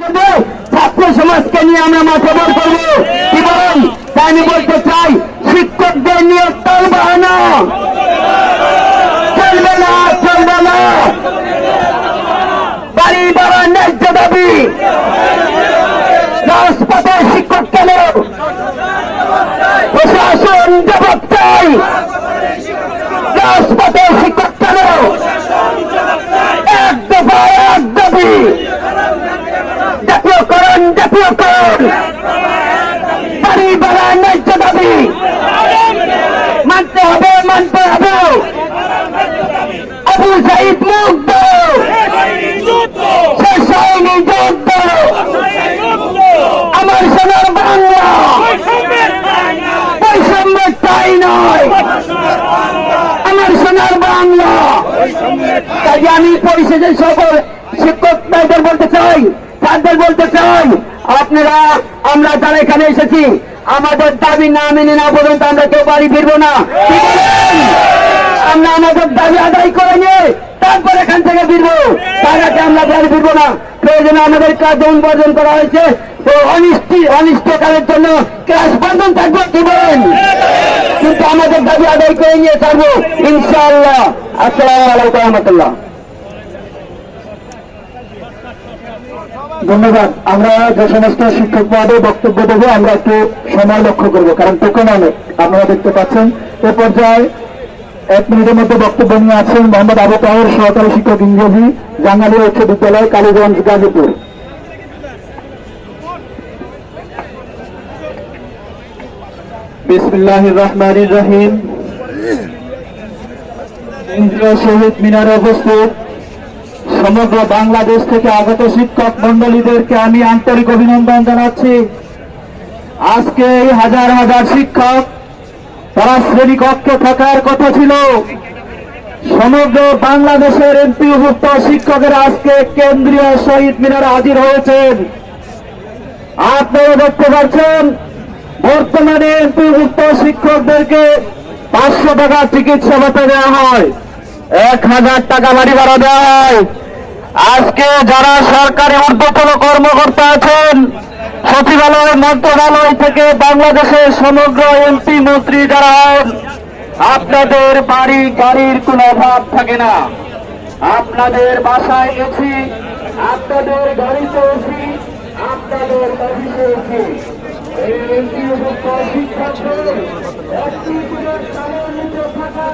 করবো, ছাত্র সমাজকে নিয়ে আমরা মাঠে বল করবো। কি বলেন? তাই আমি বলতে চাই, শিক্ষকদের নিয়ে তাল বাহানা চলবে না, চলবে না। বাড়ি বাবার ন্যায্য দাবি, রাজপথে শিক্ষক কেন, প্রশাসন জবাব চাই। রাজপথে শিক্ষক কেন, এক দফা এক দাবি, জাতীয়করণ জাতীয়করণ, বাড়ি বাবার ন্যায্য দাবি মানতে হবে, মানতে হবে। আবু সাইদ মুগ্ধ, শেষ হয়নি যুদ্ধ, আমার সোনার বাংলা, বৈষম্য চাই নয়, আমার সোনার বাংলা। তাই আমি পরিশেষে সকল শিক্ষক ভাইদের বলতে চাই, ছাত্রদের বলতে চাই, আপনারা আমরা যারা এখানে এসেছি আমাদের দাবি না মেনে না পর্যন্ত আমরা কেউ বাড়ি ফিরবো না। আমরা আমাদের দাবি আদায় করে নিয়ে তারপর এখান থেকে ফিরবো, তার আগে আমরা বাড়ি ফিরবো না। প্রয়োজনে আমাদের কাজ যেমন বর্জন করা হয়েছে, তো অনিষ্টকালের জন্য ক্লাস বন্ধন থাকবে। কি বলেন? কিন্তু আমাদের দাবি আদায় করে নিয়ে ছাড়বো ইনশাআল্লাহ। আসসালামু আলাইকুম রহমতুল্লাহ। ধন্যবাদ। আমরা যে সমস্ত শিক্ষক মহোদয় বক্তব্য দেবো আমরা একটু সময় লক্ষ্য করবো, কারণ টোকেন অনেক আপনারা দেখতে পাচ্ছেন। এ পর্যায়ে 1 মিনিটের মধ্যে বক্তব্য নিয়ে আছেন মোহাম্মদ আবু তাহের, সহকারী শিক্ষক ইংরেজি, জাঙ্গালিয়া উচ্চ বিদ্যালয়, কালীগঞ্জ, গাজীপুর। বিসমিল্লাহির রহমানির রহিম। কেন্দ্রীয় শহীদ মিনারে উপস্থিত সমগ্র বাংলাদেশ থেকে আগত শিক্ষক মন্ডলীদেরকে আমি আন্তরিক অভিনন্দন জানাচ্ছি। আজকে এই হাজার হাজার শিক্ষক, তারা শ্রেণীকক্ষে থাকার কথা ছিল। সমগ্র বাংলাদেশের এমপিভুক্ত শিক্ষকেরা আজকে কেন্দ্রীয় শহীদ মিনারে হাজির হয়েছেন। আপনারা দেখতে পাচ্ছেন বর্তমানে এমপিভুক্ত শিক্ষকদেরকে 500 টাকা চিকিৎসা ভাতা দেওয়া হয়, 1000 টাকা বাড়ি ভাড়া দেওয়া হয়। আজকে যারা সরকারি ঊর্ধ্বতন কর্মকর্তা আছেন, সচিবালয় মন্ত্রণালয় থেকে বাংলাদেশের সমগ্র এমপি মন্ত্রী যারা হন, আপনাদের বাড়ি গাড়ির কোনো অভাব থাকে না। আপনাদের বাসায় গেছি, আপনাদের গাড়িতে এসি, আপনাদের অফিসে এসি। এই এমপিভুক্ত শিক্ষকদের একটি দিনের চালের নিচে থাকার